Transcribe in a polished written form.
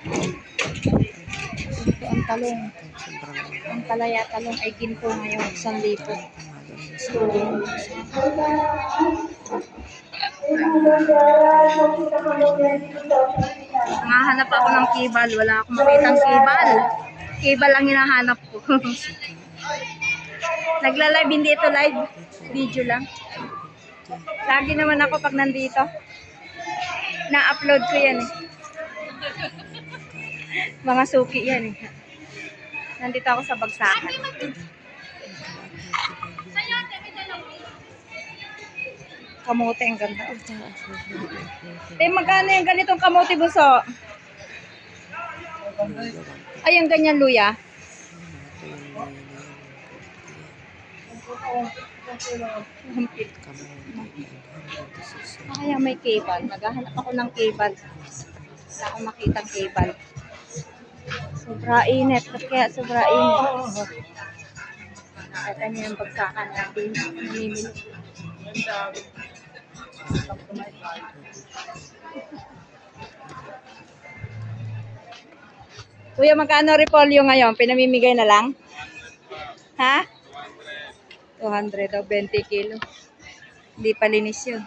Ito ang talong. Ang palaya talong ay ginto ngayon, 1,000. Nangahanap ako ng kibal. Wala akong makitang kibal. Kibal ang hinahanap ko. Nagla-live, hindi ito live. Video lang. Lagi naman ako pag nandito. Na-upload ko yan eh. Mga suki yan eh. Nandito ako sa bagsakan. Kamote ang ganda. Magkano yung ganitong kamote buso? Ay, ang ganyan luya. Kaya may cable. Maghahanap ako ng cable. Wala akong makitang cable. Sobra init. Kaya sobra init. Nakita niyo yung bagsakan natin. Namimili. Kuya, magkano repolyo ngayon? Pinamimigay na lang? Ha? 200 o 20 kilo. Hindi pa linis yun.